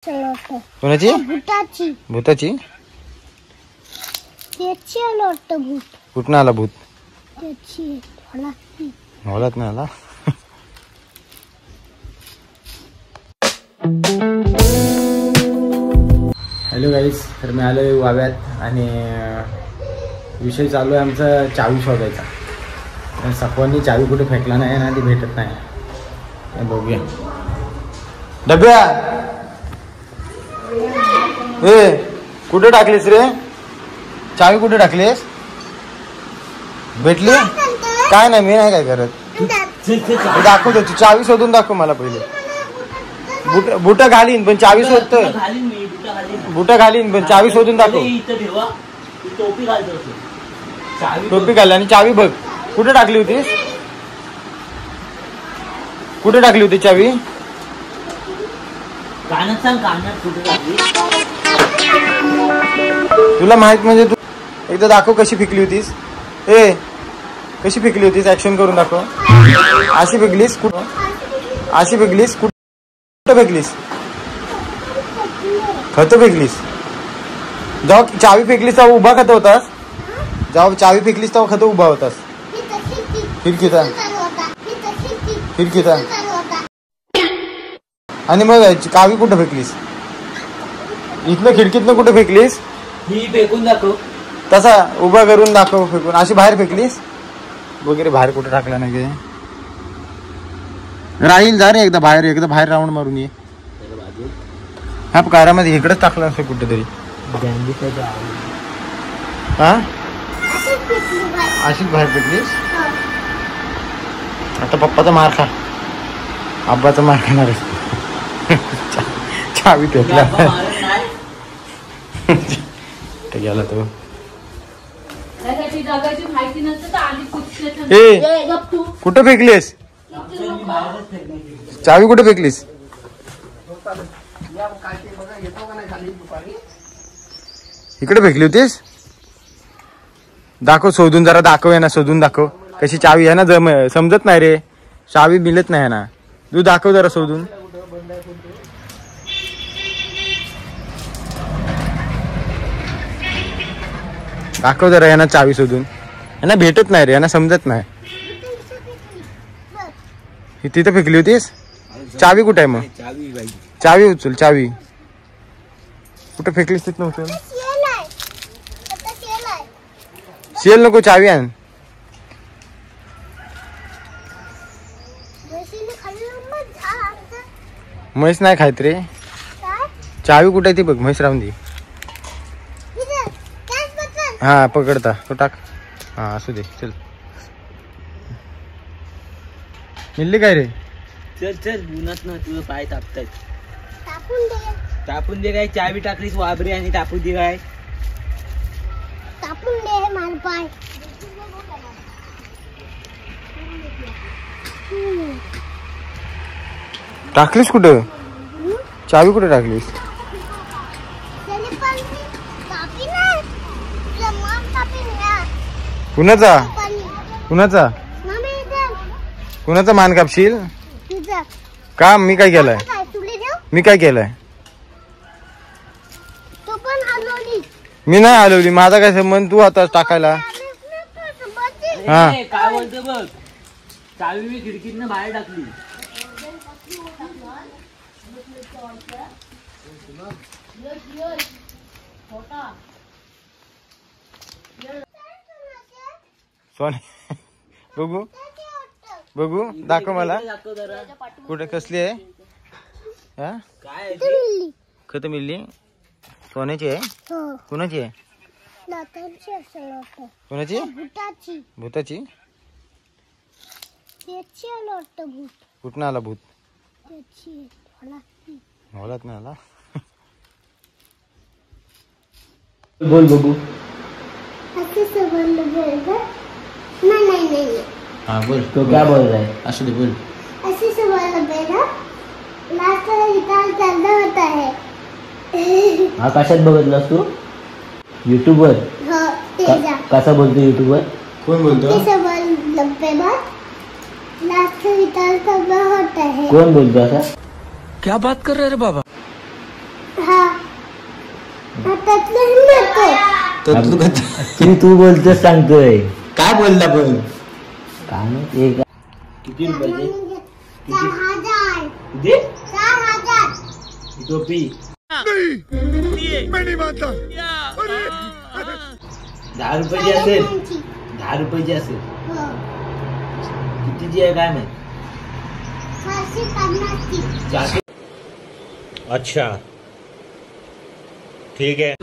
कोणाची? भूताची. भूताची? त्याची आलं वाटतं भूत. कुठं आला भूत? त्याची हॉलात नाही आला. हॅलो गाईज, तर मी आलो वाव्यात आणि विषय चालू आहे आमचा चावी शोधायचा. सखवांनी चावी कुठे फेकला नाही ना, ती भेटत नाही. बघूया. डब्या ए कुठे टाकलीस रे? चावी कुठे टाकलीस? भेटली? काय नाही, मी नाही काय करत. दाखवतो, तू चावी शोधून दाखव मला पहिले. बुट घालीन पण चावी शोधतो. बुट घालीन पण चावी शोधून दाखव. टोपी घाल आणि चावी बघ. कुठे टाकली होतीस? कुठे टाकली होती चावी? तुला माहित म्हणजे तू एकदा दाखव कशी फेकली होतीस. ए कशी फेकली होतीस? ऍक्शन करून दाखव. अशी फेकलीस? कुठं अशी फेकलीस? कुठं फेकलीस? खत फेकलीस? जेव्हा चावी फेकलीस तेव्हा उभा खत होतास? जेव्हा चावी फेकलीस तेव्हा खत उभा होतास? खिडकीचा खिडकीचा. आणि मग चावी कुठं फेकलीस? इथनं खिडकीतनं कुठे फेकलीस? ही फेकून दाखव. तसा उभा करून दाखव फेकून. अशी बाहेर फेकलीस वगैरे? बाहेर कुठे टाकला नाही गे? राहील जा रे, एकदा बाहेर राऊंड मारून ये. हा कारामध्ये इकडेच टाकला असं कुठेतरी. हा अशीच बाहेर फेकलीस? आता पप्पाचा मार खा, आब्बाचा मार खाणार. चावी फेकला गेला तो. कुठं फेकलीस चावी? कुठे फेकलीस? इकडे फेकली होतीस? दाखव शोधून, जरा दाखव ना, शोधून दाखव कशी चावी आहे ना. समजत नाही रे, चावी मिळत नाही ना. तू दाखव जरा शोधून. दाखव जरा यांना चावी शोधून. यांना भेटत नाही रे, यांना समजत नाही. तिथं फेकली होतीस? चावी कुठे आहे मग? चावी उचल. चावी कुठं फेकलीस? तिथं उचल. शेल नको, चावी आण. म्हैस नाही खायत रे. चावी कुठे आहे ती बघ. म्हैस राहून दे. हा पकडता तो टाक. हा असू दे, चल. मिळली काय रे? चल चल, उन्हात ना तुझं पाय तापतायत. तापून दे काय? चावी टाकलीस वाबरी आणि तापून दे काय? तापून दे माझा पाय. टाकलीस कुठं? चावी कुठे टाकलीस? कुणाचा कुणाचा कुणाचा मान कापशील का? मी काय केलंय? मी काय केलंय? मी नाही हलवली. माझा काय संबंध? तू आता टाकायला. हा काय बोलतो बघ. चावी मी खिडकीतनं बाहेर टाकली. सोने बघू बघू, दाखव मला. कुठे कसली आहे? हा काय खत मिळली? सोन्याची आहे? कुणाची आहे? कुणाची? भूताची? कुठं आला भूत? हॉलात नाही आला. बोल बघू. हाँ बोल. तो क्या बोल रहा है? असू दे बोल. ऐसे से बोल रहे ना, लास्ट में हिताल चलना होता है. हा कशात बघितलास तू? YouTube वर? हाँ तेजा. कसा बोलतो YouTube वर? कोण बोलतो? ऐसे बोल लंबे बात, लास्ट में हिताल चलना होता है. कोण बोलतो असा? क्या बात कर रहे रे बाबा? तू बोलतोस सांगतोय काय बोलला पण काय माहिती का किती रुपयाचे 4,000. दे 4,000. टोपी 10 रुपयाची असेल 10 रुपयाची असेल हो. कितीची आहे काय माहिती 450ची. 400 अच्छा ठीक है.